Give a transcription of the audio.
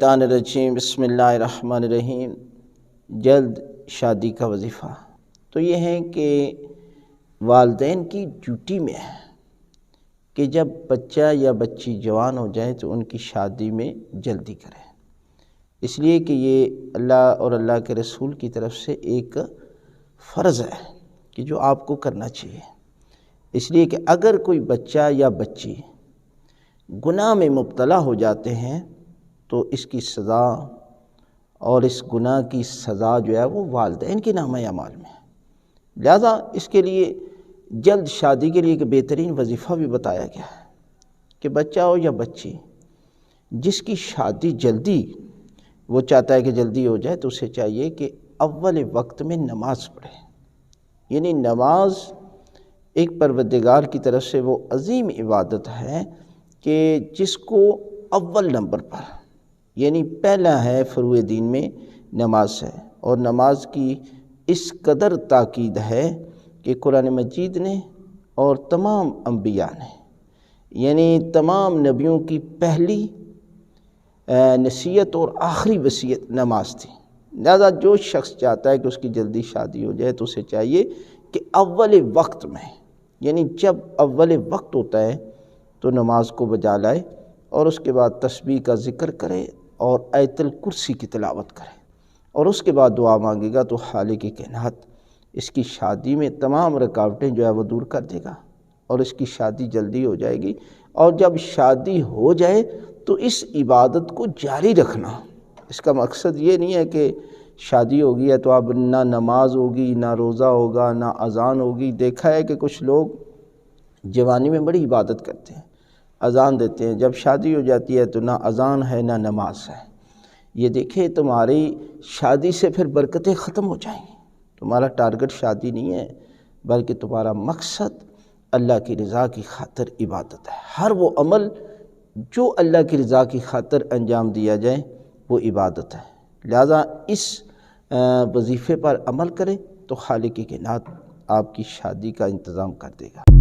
الشیطان الرجیم بسم اللہ الرحمن الرحیم۔ جلد شادی کا وظیفہ تو یہ ہے کہ والدین کی ڈیوٹی میں ہے کہ جب بچہ یا بچی جوان ہو جائے تو ان کی شادی میں جلدی کرے، اس لیے کہ یہ اللہ اور اللہ کے رسول کی طرف سے ایک فرض ہے کہ جو آپ کو کرنا چاہیے۔ اس لیے کہ اگر کوئی بچہ یا بچی گناہ میں مبتلا ہو جاتے ہیں تو اس کی سزا اور اس گناہ کی سزا جو ہے وہ والدین کے نامہ اعمال میں ہے۔ لہذا اس کے لیے جلد شادی کے لیے ایک بہترین وظیفہ بھی بتایا گیا ہے کہ بچہ ہو یا بچی جس کی شادی جلدی وہ چاہتا ہے کہ جلدی ہو جائے تو اسے چاہیے کہ اول وقت میں نماز پڑھے، یعنی نماز ایک پروردگار کی طرف سے وہ عظیم عبادت ہے کہ جس کو اول نمبر پر یعنی پہلا ہے فروع دین میں نماز ہے، اور نماز کی اس قدر تاکید ہے کہ قرآن مجید نے اور تمام انبیاء نے یعنی تمام نبیوں کی پہلی نصیحت اور آخری وصیت نماز تھی۔ لہذا جو شخص چاہتا ہے کہ اس کی جلدی شادی ہو جائے تو اسے چاہیے کہ اول وقت میں یعنی جب اول وقت ہوتا ہے تو نماز کو بجا لائے اور اس کے بعد تسبیح کا ذکر کرے اور آیت الکرسی کی تلاوت کرے اور اس کے بعد دعا مانگے گا تو خالق کائنات اس کی شادی میں تمام رکاوٹیں جو ہے وہ دور کر دے گا اور اس کی شادی جلدی ہو جائے گی۔ اور جب شادی ہو جائے تو اس عبادت کو جاری رکھنا، اس کا مقصد یہ نہیں ہے کہ شادی ہوگی ہے تو اب نہ نماز ہوگی نہ روزہ ہوگا نہ اذان ہوگی۔ دیکھا ہے کہ کچھ لوگ جوانی میں بڑی عبادت کرتے ہیں، اذان دیتے ہیں، جب شادی ہو جاتی ہے تو نہ اذان ہے نہ نماز ہے۔ یہ دیکھیں تمہاری شادی سے پھر برکتیں ختم ہو جائیں گی۔ تمہارا ٹارگٹ شادی نہیں ہے بلکہ تمہارا مقصد اللہ کی رضا کی خاطر عبادت ہے۔ ہر وہ عمل جو اللہ کی رضا کی خاطر انجام دیا جائے وہ عبادت ہے۔ لہذا اس وظیفے پر عمل کریں تو خالق کائنات آپ کی شادی کا انتظام کر دے گا۔